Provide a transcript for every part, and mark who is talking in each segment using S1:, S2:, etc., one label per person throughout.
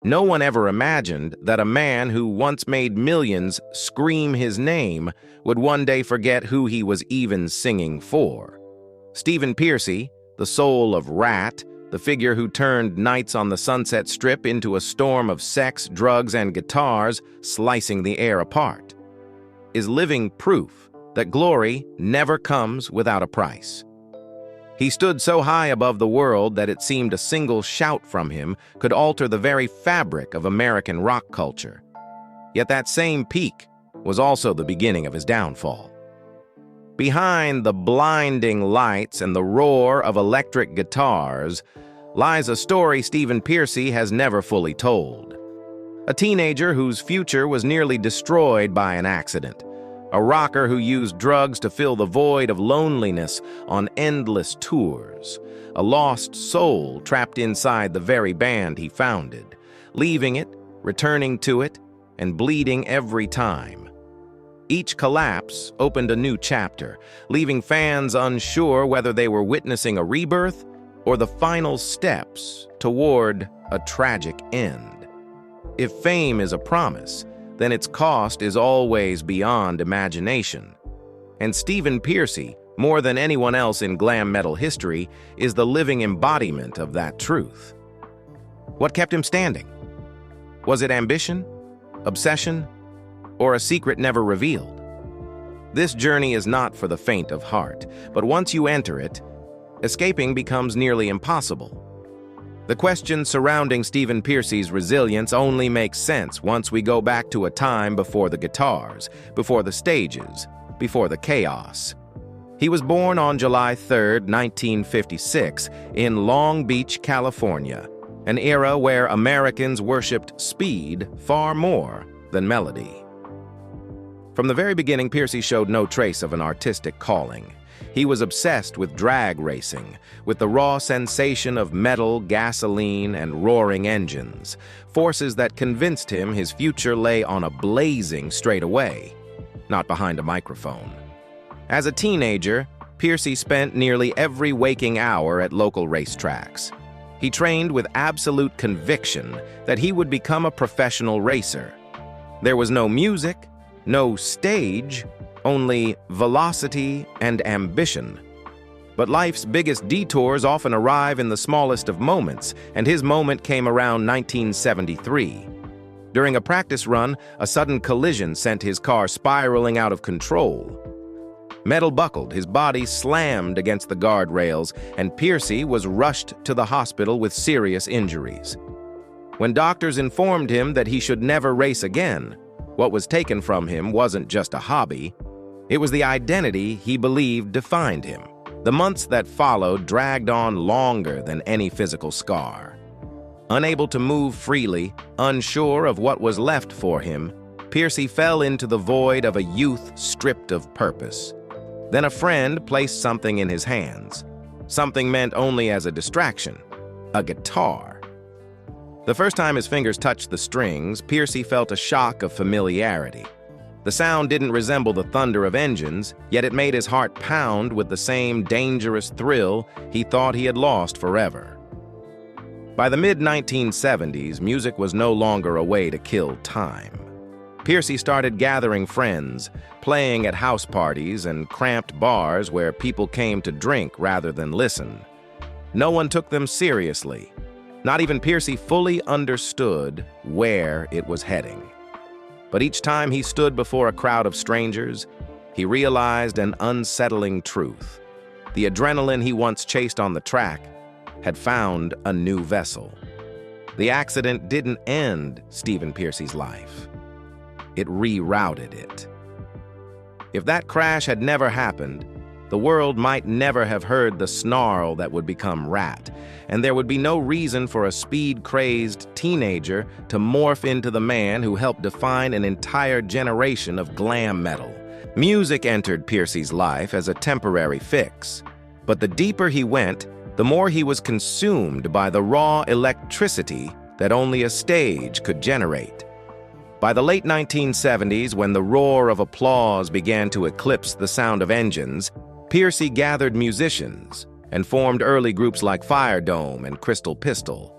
S1: No one ever imagined that a man who once made millions scream his name would one day forget who he was even singing for. Steven Pearcy, the soul of Ratt, the figure who turned nights on the Sunset Strip into a storm of sex, drugs, and guitars slicing the air apart, is living proof that glory never comes without a price. He stood so high above the world that it seemed a single shout from him could alter the very fabric of American rock culture. Yet that same peak was also the beginning of his downfall. Behind the blinding lights and the roar of electric guitars lies a story Steven Pearcy has never fully told. A teenager whose future was nearly destroyed by an accident. A rocker who used drugs to fill the void of loneliness on endless tours. A lost soul trapped inside the very band he founded, leaving it, returning to it, and bleeding every time. Each collapse opened a new chapter, leaving fans unsure whether they were witnessing a rebirth or the final steps toward a tragic end. If fame is a promise, then its cost is always beyond imagination. And Steven Pearcy, more than anyone else in glam metal history, is the living embodiment of that truth. What kept him standing? Was it ambition, obsession, or a secret never revealed? This journey is not for the faint of heart, but once you enter it, escaping becomes nearly impossible. The questions surrounding Steven Pearcy's resilience only make sense once we go back to a time before the guitars, before the stages, before the chaos. He was born on July 3, 1956, in Long Beach, California, an era where Americans worshipped speed far more than melody. From the very beginning, Pearcy showed no trace of an artistic calling. He was obsessed with drag racing, with the raw sensation of metal, gasoline, and roaring engines, forces that convinced him his future lay on a blazing straightaway, not behind a microphone. As a teenager, Pearcy spent nearly every waking hour at local racetracks. He trained with absolute conviction that he would become a professional racer. There was no music, no stage, only velocity and ambition. But life's biggest detours often arrive in the smallest of moments, and his moment came around 1973. During a practice run, a sudden collision sent his car spiraling out of control. Metal buckled, his body slammed against the guardrails, and Pearcy was rushed to the hospital with serious injuries. When doctors informed him that he should never race again, what was taken from him wasn't just a hobby. It was the identity he believed defined him. The months that followed dragged on longer than any physical scar. Unable to move freely, unsure of what was left for him, Pearcy fell into the void of a youth stripped of purpose. Then a friend placed something in his hands. Something meant only as a distraction, a guitar. The first time his fingers touched the strings, Pearcy felt a shock of familiarity. The sound didn't resemble the thunder of engines, yet it made his heart pound with the same dangerous thrill he thought he had lost forever. By the mid-1970s, music was no longer a way to kill time. Pearcy started gathering friends, playing at house parties and cramped bars where people came to drink rather than listen. No one took them seriously. Not even Pearcy fully understood where it was heading. But each time he stood before a crowd of strangers, he realized an unsettling truth. The adrenaline he once chased on the track had found a new vessel. The accident didn't end Steven Pearcy's life. It rerouted it. If that crash had never happened, the world might never have heard the snarl that would become Ratt, and there would be no reason for a speed-crazed teenager to morph into the man who helped define an entire generation of glam metal. Music entered Pearcy's life as a temporary fix, but the deeper he went, the more he was consumed by the raw electricity that only a stage could generate. By the late 1970s, when the roar of applause began to eclipse the sound of engines, Pearcy gathered musicians and formed early groups like Fire Dome and Crystal Pistol.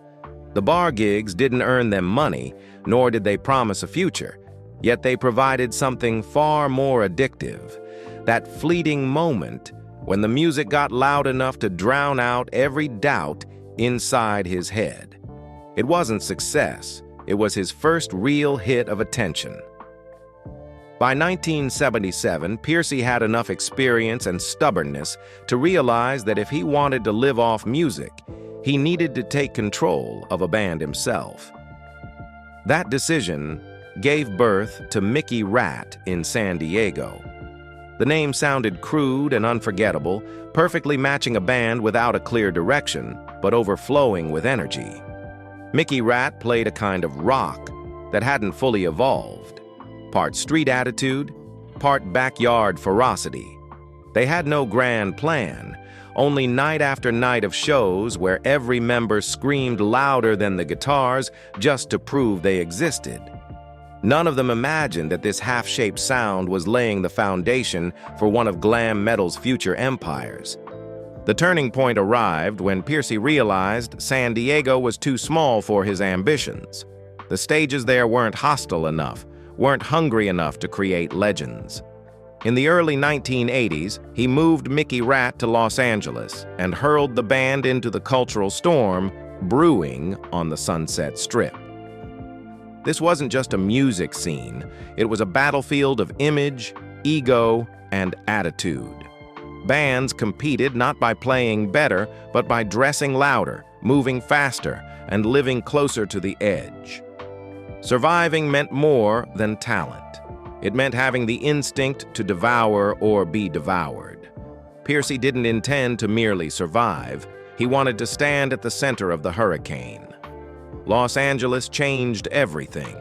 S1: The bar gigs didn't earn them money, nor did they promise a future, yet they provided something far more addictive, that fleeting moment when the music got loud enough to drown out every doubt inside his head. It wasn't success, it was his first real hit of attention. By 1977, Pearcy had enough experience and stubbornness to realize that if he wanted to live off music, he needed to take control of a band himself. That decision gave birth to Mickey Ratt in San Diego. The name sounded crude and unforgettable, perfectly matching a band without a clear direction, but overflowing with energy. Mickey Ratt played a kind of rock that hadn't fully evolved. Part street attitude, part backyard ferocity. They had no grand plan, only night after night of shows where every member screamed louder than the guitars just to prove they existed. None of them imagined that this half-shaped sound was laying the foundation for one of glam metal's future empires. The turning point arrived when Pearcy realized San Diego was too small for his ambitions. The stages there weren't hostile enough, weren't hungry enough to create legends. In the early 1980s, he moved Mickey Ratt to Los Angeles and hurled the band into the cultural storm brewing on the Sunset Strip. This wasn't just a music scene, it was a battlefield of image, ego, and attitude. Bands competed not by playing better, but by dressing louder, moving faster, and living closer to the edge. Surviving meant more than talent. It meant having the instinct to devour or be devoured. Pearcy didn't intend to merely survive. He wanted to stand at the center of the hurricane. Los Angeles changed everything.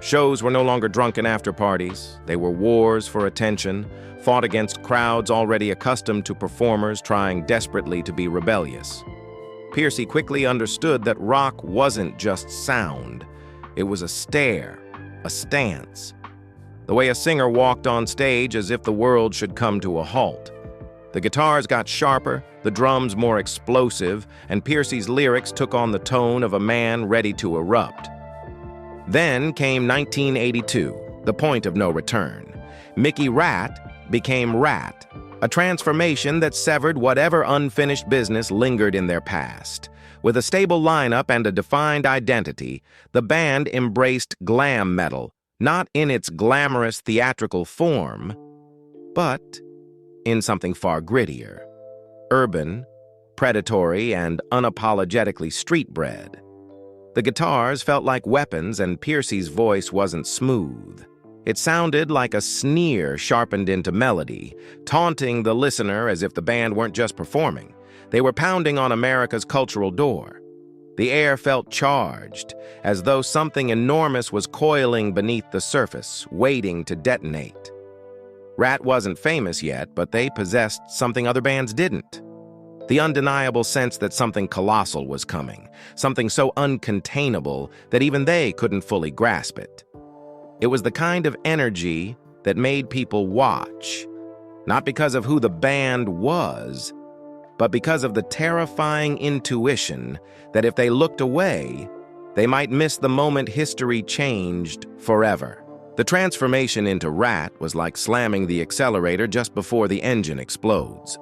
S1: Shows were no longer drunken after-parties. They were wars for attention, fought against crowds already accustomed to performers trying desperately to be rebellious. Pearcy quickly understood that rock wasn't just sound. It was a stare, a stance. The way a singer walked on stage as if the world should come to a halt. The guitars got sharper, the drums more explosive, and Pearcy's lyrics took on the tone of a man ready to erupt. Then came 1982, the point of no return. Mickey Ratt became Ratt, a transformation that severed whatever unfinished business lingered in their past. With a stable lineup and a defined identity, the band embraced glam metal, not in its glamorous theatrical form, but in something far grittier. Urban, predatory, and unapologetically street-bred. The guitars felt like weapons, and Pearcy's voice wasn't smooth. It sounded like a sneer sharpened into melody, taunting the listener as if the band weren't just performing. They were pounding on America's cultural door. The air felt charged, as though something enormous was coiling beneath the surface, waiting to detonate. Ratt wasn't famous yet, but they possessed something other bands didn't. The undeniable sense that something colossal was coming, something so uncontainable that even they couldn't fully grasp it. It was the kind of energy that made people watch, not because of who the band was, but because of the terrifying intuition that if they looked away, they might miss the moment history changed forever. The transformation into Ratt was like slamming the accelerator just before the engine explodes.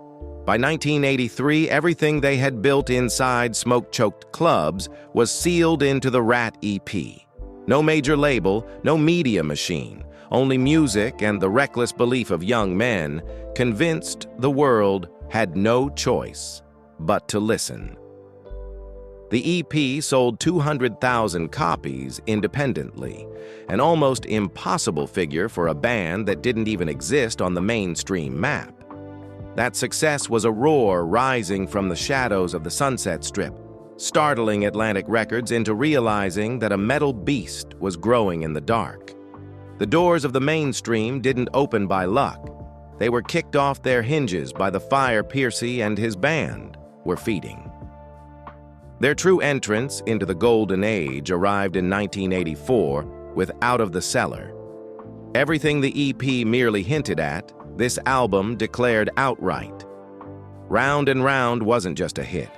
S1: By 1983, everything they had built inside smoke-choked clubs was sealed into the Ratt EP. No major label, no media machine, only music and the reckless belief of young men, convinced the world had no choice but to listen. The EP sold 200,000 copies independently, an almost impossible figure for a band that didn't even exist on the mainstream map. That success was a roar rising from the shadows of the Sunset Strip, startling Atlantic Records into realizing that a metal beast was growing in the dark. The doors of the mainstream didn't open by luck. They were kicked off their hinges by the fire Pearcy and his band were feeding. Their true entrance into the golden age arrived in 1984 with Out of the Cellar. Everything the EP merely hinted at, this album declared outright. Round and Round wasn't just a hit.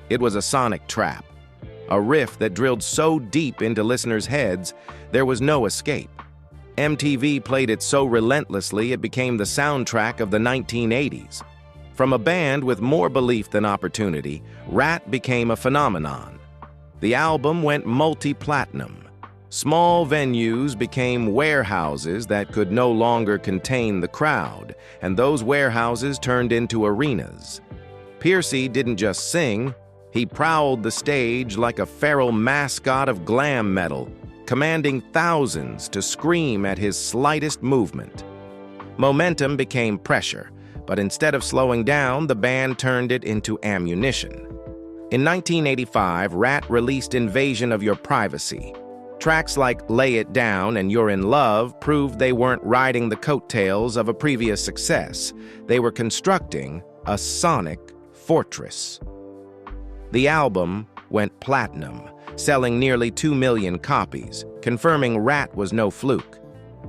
S1: It was a sonic trap. a riff that drilled so deep into listeners' heads there was no escape. MTV played it so relentlessly it became the soundtrack of the 1980s. From a band with more belief than opportunity, Ratt became a phenomenon. The album went multi-platinum. Small venues became warehouses that could no longer contain the crowd, and those warehouses turned into arenas. Pearcy didn't just sing, he prowled the stage like a feral mascot of glam metal, commanding thousands to scream at his slightest movement. Momentum became pressure, but instead of slowing down, the band turned it into ammunition. In 1985, Ratt released Invasion of Your Privacy. Tracks like Lay It Down and You're in Love proved they weren't riding the coattails of a previous success. They were constructing a sonic fortress. The album went platinum, selling nearly 2 million copies, confirming Ratt was no fluke.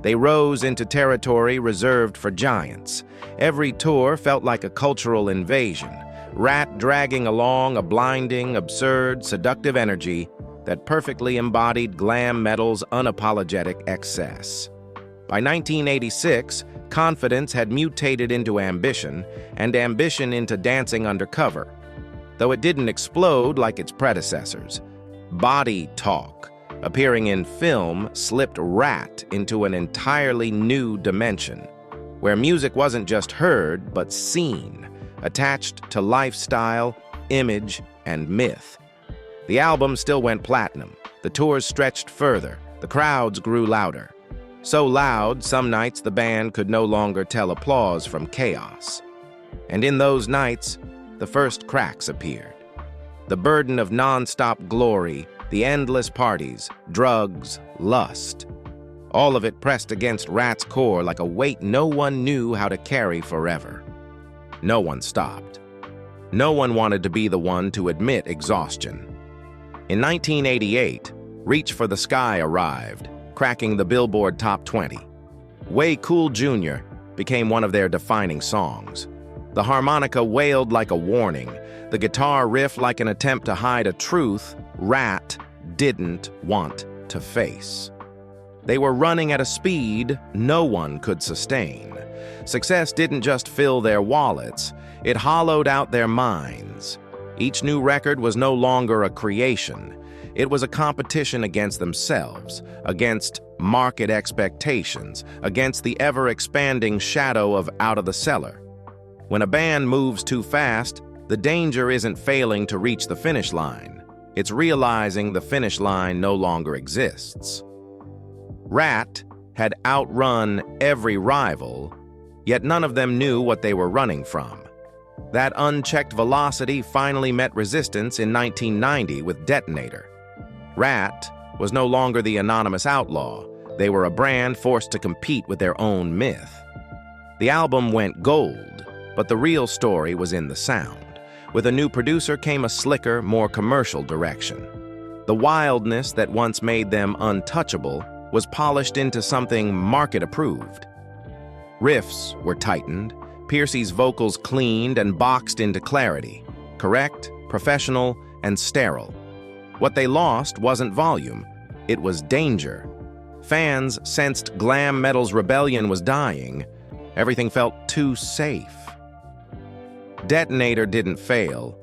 S1: They rose into territory reserved for giants. Every tour felt like a cultural invasion, Ratt dragging along a blinding, absurd, seductive energy that perfectly embodied glam metal's unapologetic excess. By 1986, confidence had mutated into ambition, and ambition into dancing undercover. Though it didn't explode like its predecessors. Body Talk, appearing in film, slipped Ratt into an entirely new dimension, where music wasn't just heard, but seen, attached to lifestyle, image, and myth. The album still went platinum, the tours stretched further, the crowds grew louder. So loud, some nights the band could no longer tell applause from chaos. And in those nights, the first cracks appeared. The burden of non-stop glory, the endless parties, drugs, lust. All of it pressed against Ratt's core like a weight no one knew how to carry forever. No one stopped. No one wanted to be the one to admit exhaustion. In 1988, Reach for the Sky arrived, cracking the Billboard Top 20. Way Cool Jr. became one of their defining songs. The harmonica wailed like a warning, the guitar riff like an attempt to hide a truth Ratt didn't want to face. They were running at a speed no one could sustain. Success didn't just fill their wallets, it hollowed out their minds. Each new record was no longer a creation. It was a competition against themselves, against market expectations, against the ever-expanding shadow of Out of the Cellar. When a band moves too fast, the danger isn't failing to reach the finish line. It's realizing the finish line no longer exists. Ratt had outrun every rival, yet none of them knew what they were running from. That unchecked velocity finally met resistance in 1990 with Detonator. Ratt was no longer the anonymous outlaw. They were a brand forced to compete with their own myth. The album went gold, but the real story was in the sound. With a new producer came a slicker, more commercial direction. The wildness that once made them untouchable was polished into something market-approved. Riffs were tightened, Pearcy's vocals cleaned and boxed into clarity, correct, professional, and sterile. What they lost wasn't volume, it was danger. Fans sensed glam metal's rebellion was dying. Everything felt too safe. Detonator didn't fail.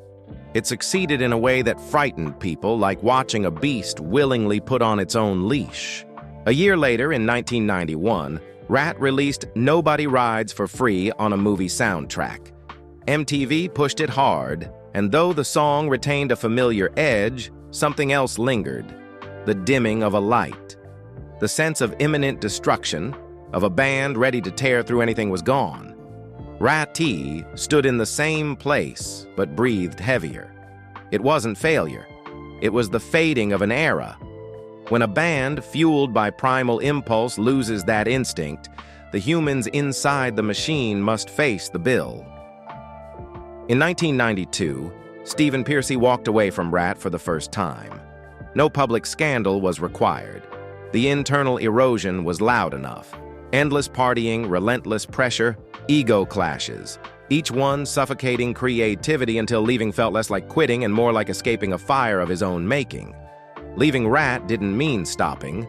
S1: It succeeded in a way that frightened people, like watching a beast willingly put on its own leash. A year later, in 1991, Ratt released Nobody Rides for Free on a movie soundtrack. MTV pushed it hard, and though the song retained a familiar edge, something else lingered. The dimming of a light. The sense of imminent destruction, of a band ready to tear through anything was gone. Rat-T stood in the same place, but breathed heavier. It wasn't failure. It was the fading of an era. When a band, fueled by primal impulse, loses that instinct, the humans inside the machine must face the bill. In 1992, Steven Pearcy walked away from Ratt for the first time. No public scandal was required. The internal erosion was loud enough. Endless partying, relentless pressure, ego clashes. each one suffocating creativity until leaving felt less like quitting and more like escaping a fire of his own making. Leaving Ratt didn't mean stopping.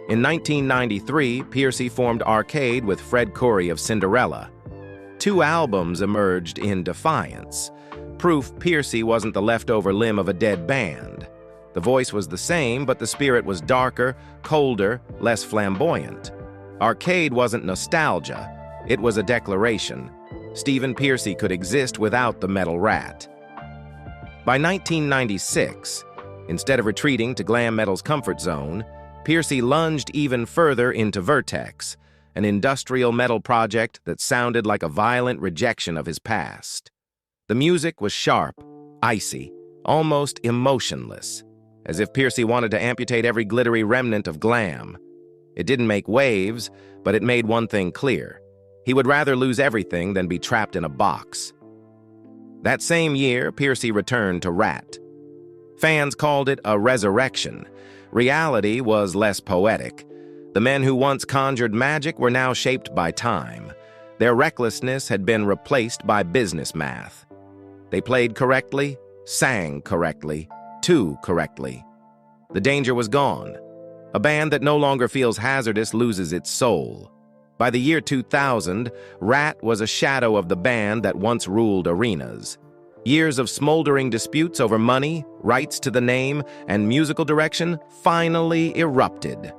S1: In 1993, Pearcy formed Arcade with Fred Coury of Cinderella. 2 albums emerged in Defiance, proof Pearcy wasn't the leftover limb of a dead band. The voice was the same, but the spirit was darker, colder, less flamboyant. Arcade wasn't nostalgia, it was a declaration. Steven Pearcy could exist without the metal rat. By 1996, instead of retreating to glam metal's comfort zone, Pearcy lunged even further into Vertex, an industrial metal project that sounded like a violent rejection of his past. The music was sharp, icy, almost emotionless, as if Pearcy wanted to amputate every glittery remnant of glam. It didn't make waves, but it made one thing clear. He would rather lose everything than be trapped in a box. That same year, Pearcy returned to Ratt. Fans called it a resurrection. Reality was less poetic. The men who once conjured magic were now shaped by time. Their recklessness had been replaced by business math. They played correctly, sang correctly, too correctly. The danger was gone. A band that no longer feels hazardous loses its soul. By the year 2000, Ratt was a shadow of the band that once ruled arenas. Years of smoldering disputes over money, rights to the name, and musical direction finally erupted.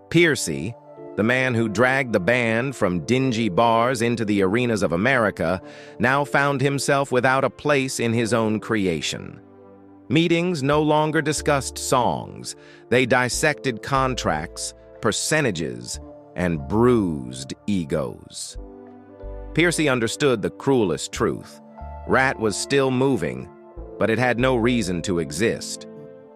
S1: Pearcy, the man who dragged the band from dingy bars into the arenas of America, now found himself without a place in his own creation. Meetings no longer discussed songs. They dissected contracts, percentages, and bruised egos. Pearcy understood the cruelest truth. Ratt was still moving, but it had no reason to exist.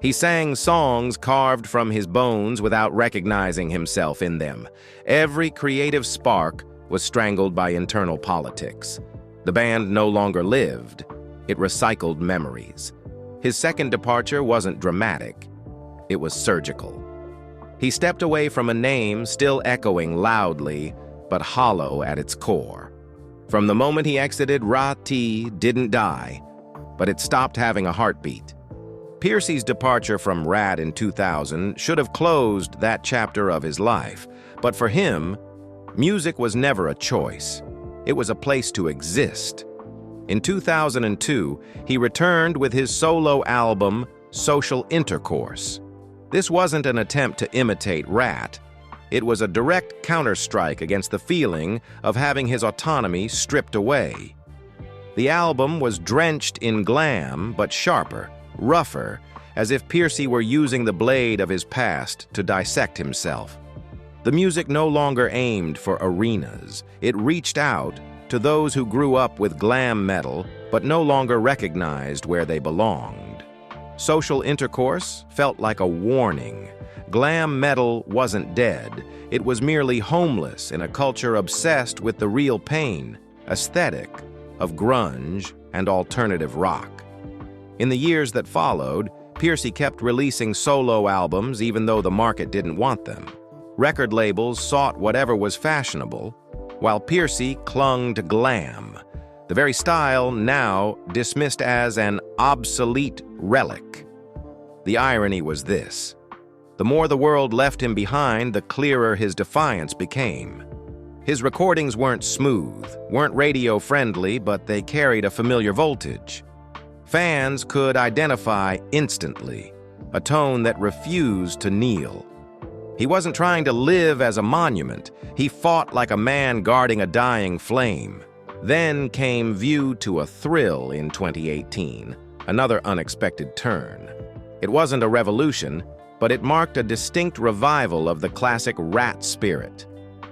S1: He sang songs carved from his bones without recognizing himself in them. Every creative spark was strangled by internal politics. The band no longer lived. It recycled memories. His second departure wasn't dramatic. It was surgical. He stepped away from a name still echoing loudly, but hollow at its core. From the moment he exited, Ratti didn't die, but it stopped having a heartbeat. Pearcy's departure from Ratt in 2000 should have closed that chapter of his life, but for him, music was never a choice. It was a place to exist. In 2002, he returned with his solo album, Social Intercourse. This wasn't an attempt to imitate Ratt. It was a direct counterstrike against the feeling of having his autonomy stripped away. The album was drenched in glam, but sharper, rougher, as if Pearcy were using the blade of his past to dissect himself. The music no longer aimed for arenas. It reached out to those who grew up with glam metal, but no longer recognized where they belonged. Social Intercourse felt like a warning. Glam metal wasn't dead. It was merely homeless in a culture obsessed with the real pain, aesthetic, of grunge and alternative rock. In the years that followed, Pearcy kept releasing solo albums even though the market didn't want them. Record labels sought whatever was fashionable, while Pearcy clung to glam, the very style now dismissed as an obsolete relic. The irony was this. The more the world left him behind, the clearer his defiance became. His recordings weren't smooth, weren't radio-friendly, but they carried a familiar voltage. Fans could identify instantly, a tone that refused to kneel. He wasn't trying to live as a monument. He fought like a man guarding a dying flame. Then came View to a Thrill in 2018, another unexpected turn. It wasn't a revolution, but it marked a distinct revival of the classic Ratt spirit.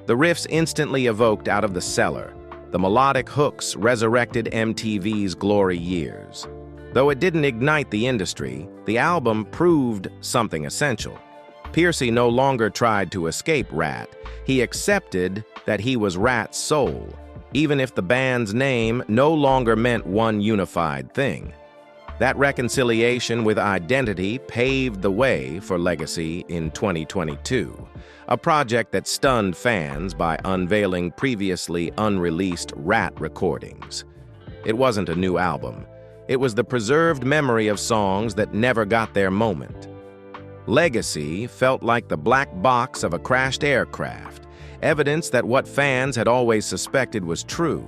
S1: The riffs instantly evoked out of the Cellar. The melodic hooks resurrected MTV's glory years. Though it didn't ignite the industry, the album proved something essential. Pearcy no longer tried to escape Ratt. He accepted that he was Ratt's soul, even if the band's name no longer meant one unified thing. That reconciliation with identity paved the way for Legacy in 2022, a project that stunned fans by unveiling previously unreleased Ratt recordings. It wasn't a new album. It was the preserved memory of songs that never got their moment. Legacy felt like the black box of a crashed aircraft, evidence that what fans had always suspected was true.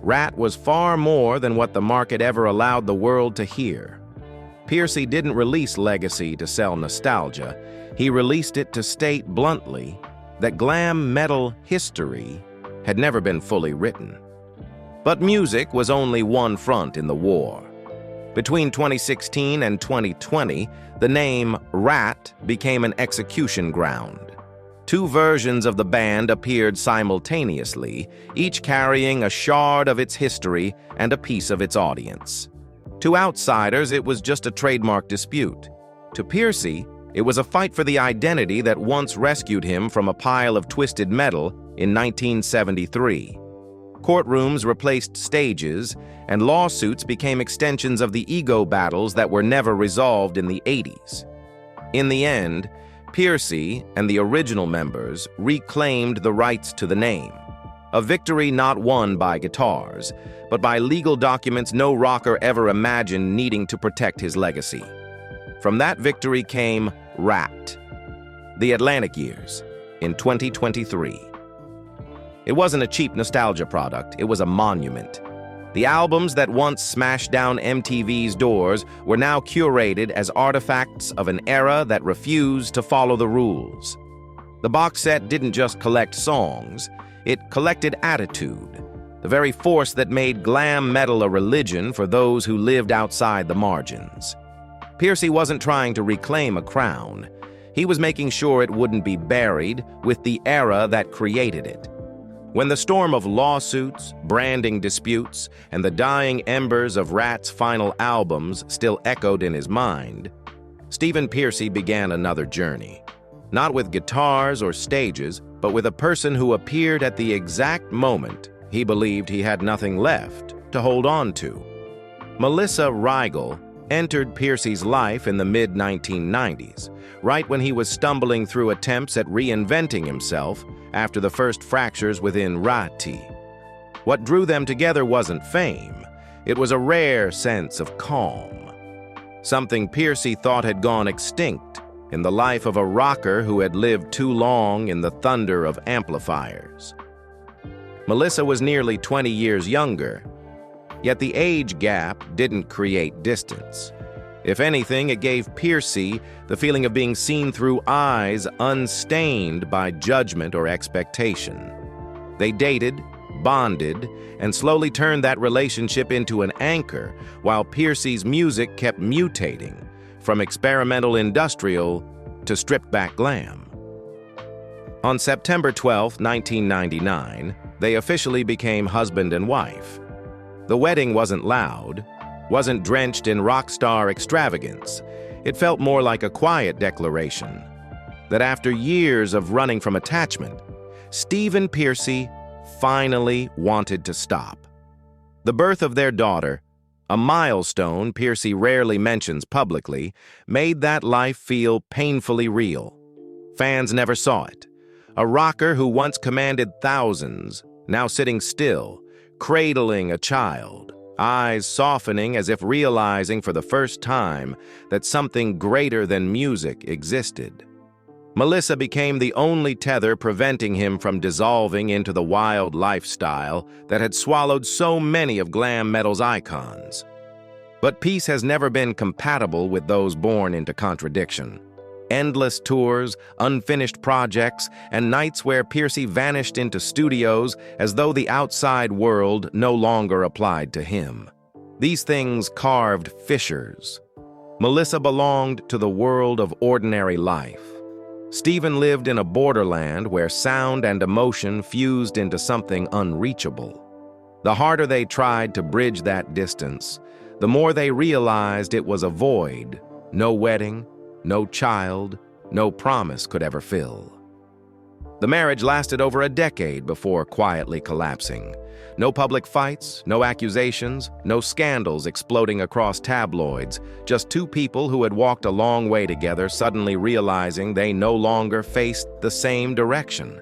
S1: Ratt was far more than what the market ever allowed the world to hear. Pearcy didn't release Legacy to sell nostalgia. He released it to state bluntly that glam metal history had never been fully written. But music was only one front in the war. Between 2016 and 2020, the name Ratt became an execution ground. Two versions of the band appeared simultaneously, each carrying a shard of its history and a piece of its audience. To outsiders, it was just a trademark dispute. To Pearcy, it was a fight for the identity that once rescued him from a pile of twisted metal in 1973. Courtrooms replaced stages, and lawsuits became extensions of the ego battles that were never resolved in the 80s. In the end, Pearcy and the original members reclaimed the rights to the name, a victory not won by guitars, but by legal documents no rocker ever imagined needing to protect his legacy. From that victory came Ratt, The Atlantic Years, in 2023. It wasn't a cheap nostalgia product, it was a monument. The albums that once smashed down MTV's doors were now curated as artifacts of an era that refused to follow the rules. The box set didn't just collect songs, it collected attitude, the very force that made glam metal a religion for those who lived outside the margins. Pearcy wasn't trying to reclaim a crown. He was making sure it wouldn't be buried with the era that created it. When the storm of lawsuits, branding disputes, and the dying embers of Ratt's final albums still echoed in his mind, Steven Pearcy began another journey. Not with guitars or stages, but with a person who appeared at the exact moment he believed he had nothing left to hold on to. Melissa Ryel entered Pearcy's life in the mid-1990s, right when he was stumbling through attempts at reinventing himself after the first fractures within Ratt. What drew them together wasn't fame, it was a rare sense of calm. Something Pearcy thought had gone extinct in the life of a rocker who had lived too long in the thunder of amplifiers. Melissa was nearly 20 years younger, yet the age gap didn't create distance. If anything, it gave Pearcy the feeling of being seen through eyes unstained by judgment or expectation. They dated, bonded, and slowly turned that relationship into an anchor while Pearcy's music kept mutating from experimental industrial to stripped-back glam. On September 12, 1999, they officially became husband and wife. The wedding wasn't loud, wasn't drenched in rock star extravagance. It felt more like a quiet declaration that after years of running from attachment, Steven Pearcy finally wanted to stop. The birth of their daughter, a milestone Pearcy rarely mentions publicly, made that life feel painfully real. Fans never saw it. A rocker who once commanded thousands, now sitting still, cradling a child, eyes softening as if realizing for the first time that something greater than music existed. Melissa became the only tether preventing him from dissolving into the wild lifestyle that had swallowed so many of glam metal's icons. But peace has never been compatible with those born into contradiction. Endless tours, unfinished projects, and nights where Pearcy vanished into studios as though the outside world no longer applied to him. These things carved fissures. Melissa belonged to the world of ordinary life. Steven lived in a borderland where sound and emotion fused into something unreachable. The harder they tried to bridge that distance, the more they realized it was a void no wedding, no child, no promise could ever fill. The marriage lasted over a decade before quietly collapsing. No public fights, no accusations, no scandals exploding across tabloids, just two people who had walked a long way together suddenly realizing they no longer faced the same direction.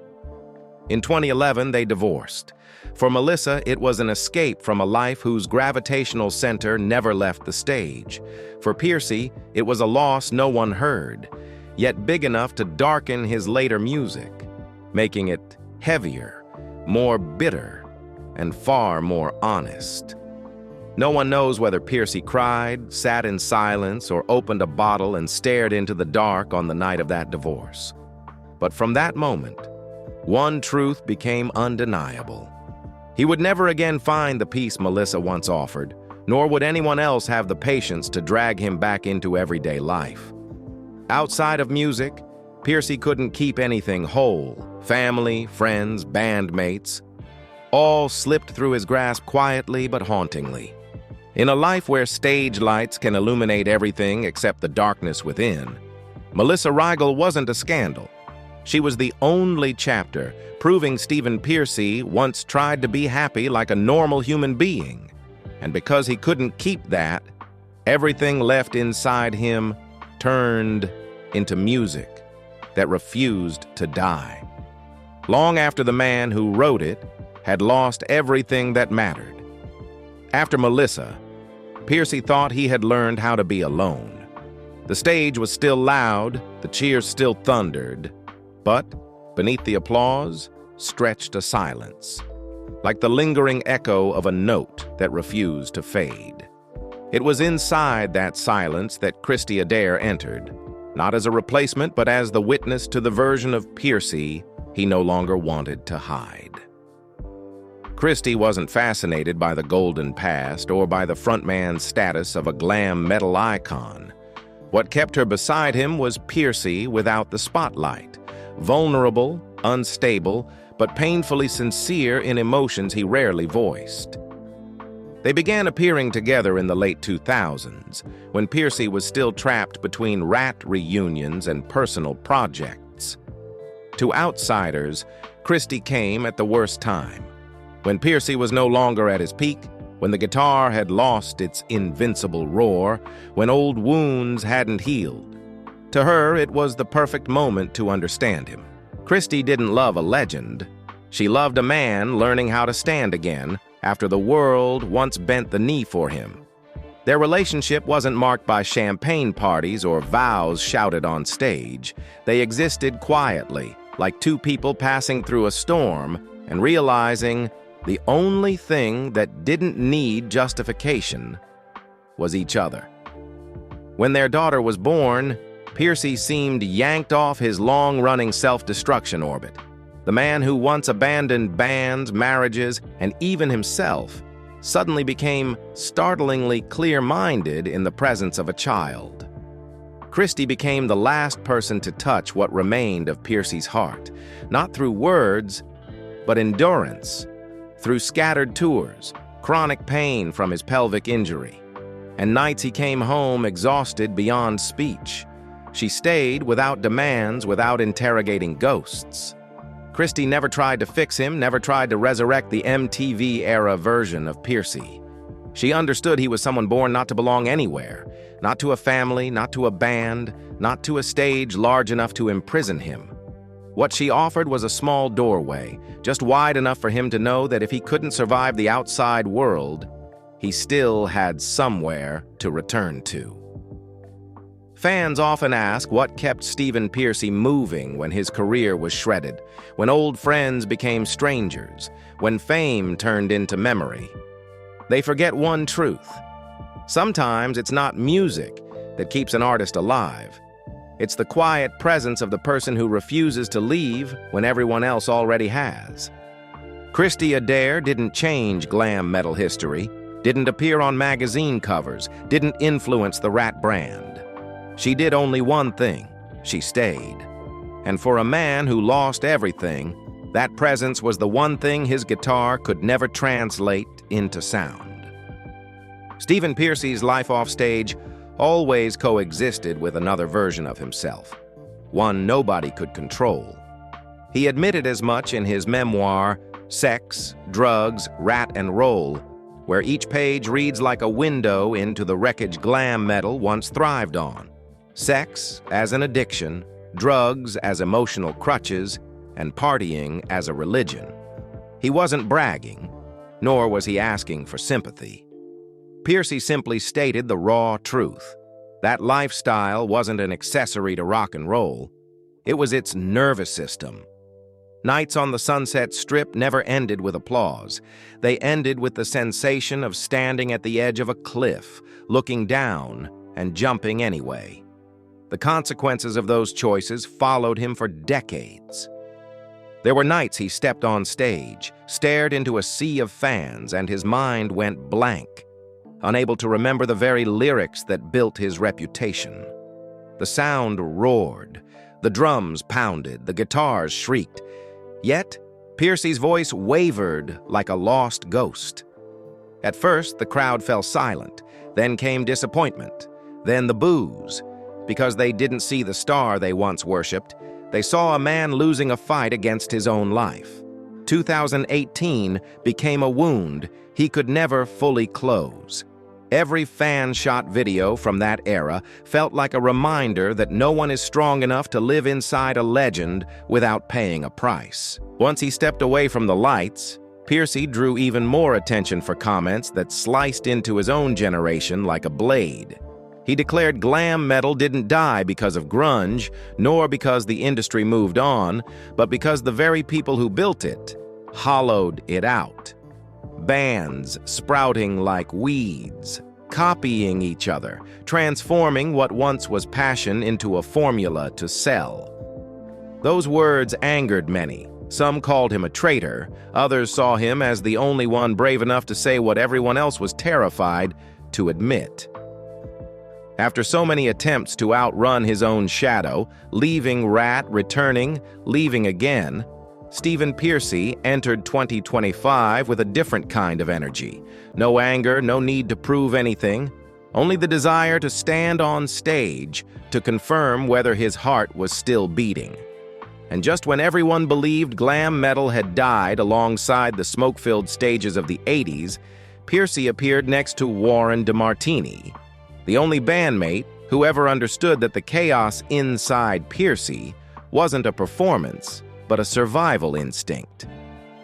S1: In 2011, they divorced. For Melissa, it was an escape from a life whose gravitational center never left the stage. For Pearcy, it was a loss no one heard, yet big enough to darken his later music, making it heavier, more bitter, and far more honest. No one knows whether Pearcy cried, sat in silence, or opened a bottle and stared into the dark on the night of that divorce. But from that moment, one truth became undeniable. He would never again find the peace Melissa once offered, nor would anyone else have the patience to drag him back into everyday life. Outside of music, Pearcy couldn't keep anything whole. Family, friends, bandmates, all slipped through his grasp quietly but hauntingly. In a life where stage lights can illuminate everything except the darkness within, Melissa Ryel wasn't a scandal. She was the only chapter proving Steven Pearcy once tried to be happy like a normal human being. And because he couldn't keep that, everything left inside him turned into music that refused to die. Long after the man who wrote it had lost everything that mattered. After Melissa, Pearcy thought he had learned how to be alone. The stage was still loud, the cheers still thundered, but beneath the applause stretched a silence, like the lingering echo of a note that refused to fade. It was inside that silence that Christy entered, not as a replacement, but as the witness to the version of Pearcy he no longer wanted to hide. Christy wasn't fascinated by the golden past or by the frontman status of a glam metal icon. What kept her beside him was Pearcy without the spotlight, vulnerable, unstable, but painfully sincere in emotions he rarely voiced. They began appearing together in the late 2000s, when Pearcy was still trapped between Ratt reunions and personal projects. To outsiders, Christy came at the worst time, when Pearcy was no longer at his peak, when the guitar had lost its invincible roar, when old wounds hadn't healed. To her, it was the perfect moment to understand him. Christy didn't love a legend. She loved a man learning how to stand again after the world once bent the knee for him. Their relationship wasn't marked by champagne parties or vows shouted on stage. They existed quietly, like two people passing through a storm and realizing the only thing that didn't need justification was each other. When their daughter was born, Pearcy seemed yanked off his long-running self-destruction orbit. The man who once abandoned bands, marriages, and even himself suddenly became startlingly clear-minded in the presence of a child. Christy became the last person to touch what remained of Pearcy's heart, not through words, but endurance, through scattered tours, chronic pain from his pelvic injury, and nights he came home exhausted beyond speech. She stayed without demands, without interrogating ghosts. Christy never tried to fix him, never tried to resurrect the MTV-era version of Pearcy. She understood he was someone born not to belong anywhere, not to a family, not to a band, not to a stage large enough to imprison him. What she offered was a small doorway, just wide enough for him to know that if he couldn't survive the outside world, he still had somewhere to return to. Fans often ask what kept Steven Pearcy moving when his career was shredded, when old friends became strangers, when fame turned into memory. They forget one truth. Sometimes it's not music that keeps an artist alive. It's the quiet presence of the person who refuses to leave when everyone else already has. Christy Adair didn't change glam metal history, didn't appear on magazine covers, didn't influence the Ratt brand. She did only one thing: she stayed. And for a man who lost everything, that presence was the one thing his guitar could never translate into sound. Steven Pearcy's life off stage always coexisted with another version of himself, one nobody could control. He admitted as much in his memoir, Sex, Drugs, Rat and Roll, where each page reads like a window into the wreckage glam metal once thrived on. Sex as an addiction, drugs as emotional crutches, and partying as a religion. He wasn't bragging, nor was he asking for sympathy. Pearcy simply stated the raw truth. That lifestyle wasn't an accessory to rock and roll. It was its nervous system. Nights on the Sunset Strip never ended with applause. They ended with the sensation of standing at the edge of a cliff, looking down and jumping anyway. The consequences of those choices followed him for decades. There were nights he stepped on stage, stared into a sea of fans, and his mind went blank, unable to remember the very lyrics that built his reputation. The sound roared, the drums pounded, the guitars shrieked. Yet, Pearcy's voice wavered like a lost ghost. At first, the crowd fell silent, then came disappointment, then the boos. Because they didn't see the star they once worshipped, they saw a man losing a fight against his own life. 2018 became a wound he could never fully close. Every fan-shot video from that era felt like a reminder that no one is strong enough to live inside a legend without paying a price. Once he stepped away from the lights, Pearcy drew even more attention for comments that sliced into his own generation like a blade. He declared glam metal didn't die because of grunge, nor because the industry moved on, but because the very people who built it hollowed it out. Bands sprouting like weeds, copying each other, transforming what once was passion into a formula to sell. Those words angered many. Some called him a traitor, others saw him as the only one brave enough to say what everyone else was terrified to admit. After so many attempts to outrun his own shadow, leaving Ratt, returning, leaving again, Steven Pearcy entered 2025 with a different kind of energy. No anger, no need to prove anything, only the desire to stand on stage to confirm whether his heart was still beating. And just when everyone believed glam metal had died alongside the smoke-filled stages of the 80s, Pearcy appeared next to Warren DeMartini, the only bandmate who ever understood that the chaos inside Pearcy wasn't a performance, but a survival instinct.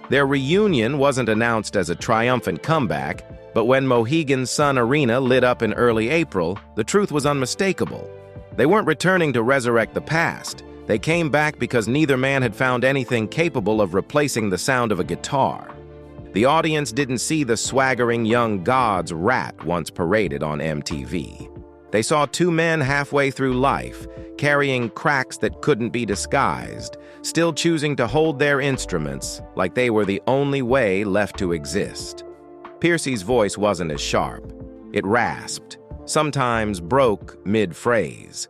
S1: Their reunion wasn't announced as a triumphant comeback, but when Mohegan Sun Arena lit up in early April, the truth was unmistakable. They weren't returning to resurrect the past. They came back because neither man had found anything capable of replacing the sound of a guitar. The audience didn't see the swaggering young gods Ratt once paraded on MTV. They saw two men halfway through life, carrying cracks that couldn't be disguised, still choosing to hold their instruments like they were the only way left to exist. Pearcy's voice wasn't as sharp. It rasped, sometimes broke mid-phrase.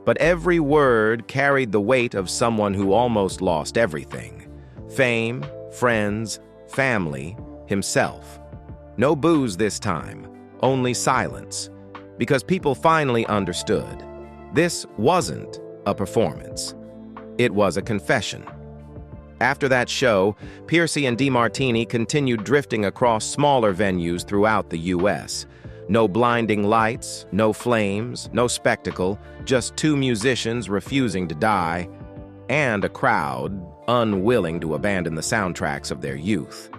S1: But every word carried the weight of someone who almost lost everything: fame, friends, family, himself. No boos this time, only silence, because people finally understood. This wasn't a performance. It was a confession. After that show, Pearcy and DeMartini continued drifting across smaller venues throughout the U.S. No blinding lights, no flames, no spectacle, just two musicians refusing to die, and a crowd unwilling to abandon the soundtracks of their youth.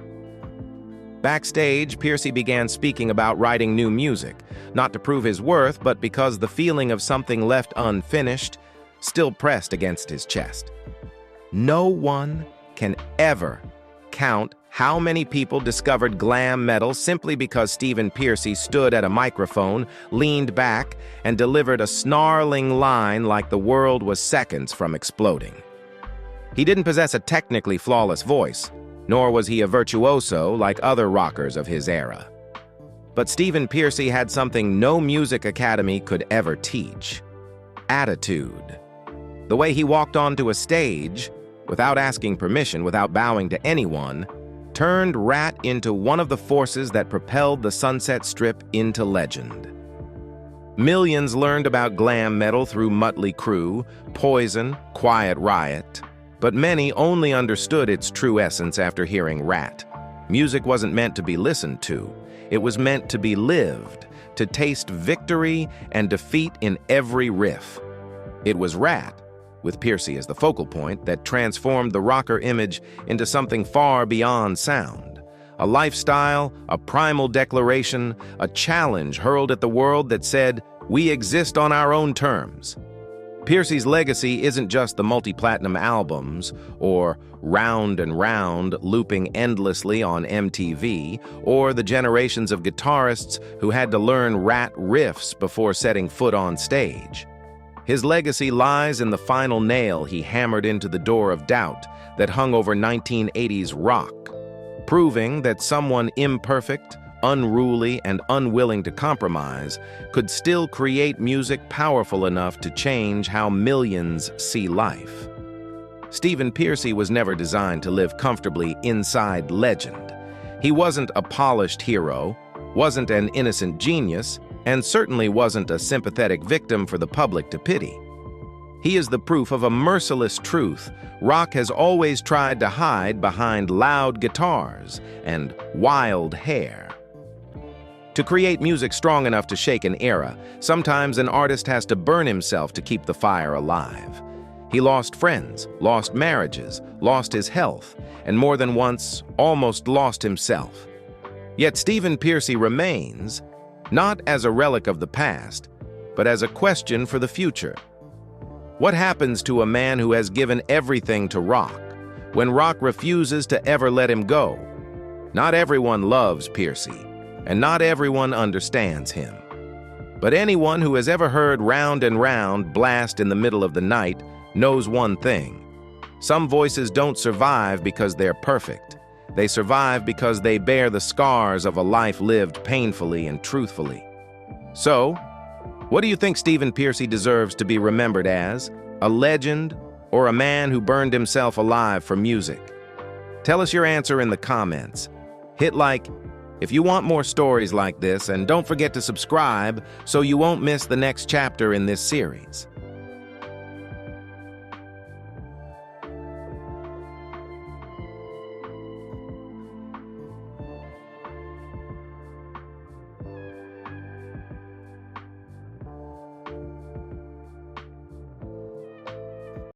S1: Backstage, Pearcy began speaking about writing new music, not to prove his worth, but because the feeling of something left unfinished still pressed against his chest. No one can ever count how many people discovered glam metal simply because Steven Pearcy stood at a microphone, leaned back, and delivered a snarling line like the world was seconds from exploding. He didn't possess a technically flawless voice, nor was he a virtuoso like other rockers of his era. But Steven Pearcy had something no music academy could ever teach: attitude. The way he walked onto a stage, without asking permission, without bowing to anyone, turned Ratt into one of the forces that propelled the Sunset Strip into legend. Millions learned about glam metal through Mötley Crüe, Poison, Quiet Riot. But many only understood its true essence after hearing Ratt. Music wasn't meant to be listened to. It was meant to be lived, to taste victory and defeat in every riff. It was Ratt, with Pearcy as the focal point, that transformed the rocker image into something far beyond sound. A lifestyle, a primal declaration, a challenge hurled at the world that said, "We exist on our own terms." Pearcy's legacy isn't just the multi-platinum albums, or Round and Round looping endlessly on MTV, or the generations of guitarists who had to learn Ratt riffs before setting foot on stage. His legacy lies in the final nail he hammered into the door of doubt that hung over 1980s rock, proving that someone imperfect, unruly, and unwilling to compromise could still create music powerful enough to change how millions see life. Steven Pearcy was never designed to live comfortably inside legend. He wasn't a polished hero, wasn't an innocent genius, and certainly wasn't a sympathetic victim for the public to pity. He is the proof of a merciless truth rock has always tried to hide behind loud guitars and wild hair. To create music strong enough to shake an era, sometimes an artist has to burn himself to keep the fire alive. He lost friends, lost marriages, lost his health, and more than once, almost lost himself. Yet Steven Pearcy remains, not as a relic of the past, but as a question for the future. What happens to a man who has given everything to rock, when rock refuses to ever let him go? Not everyone loves Pearcy, and not everyone understands him. But anyone who has ever heard Round and Round blast in the middle of the night knows one thing. Some voices don't survive because they're perfect. They survive because they bear the scars of a life lived painfully and truthfully. So, what do you think Steven Pearcy deserves to be remembered as? A legend or a man who burned himself alive for music? Tell us your answer in the comments. Hit like if you want more stories like this, and don't forget to subscribe so you won't miss the next chapter in this series.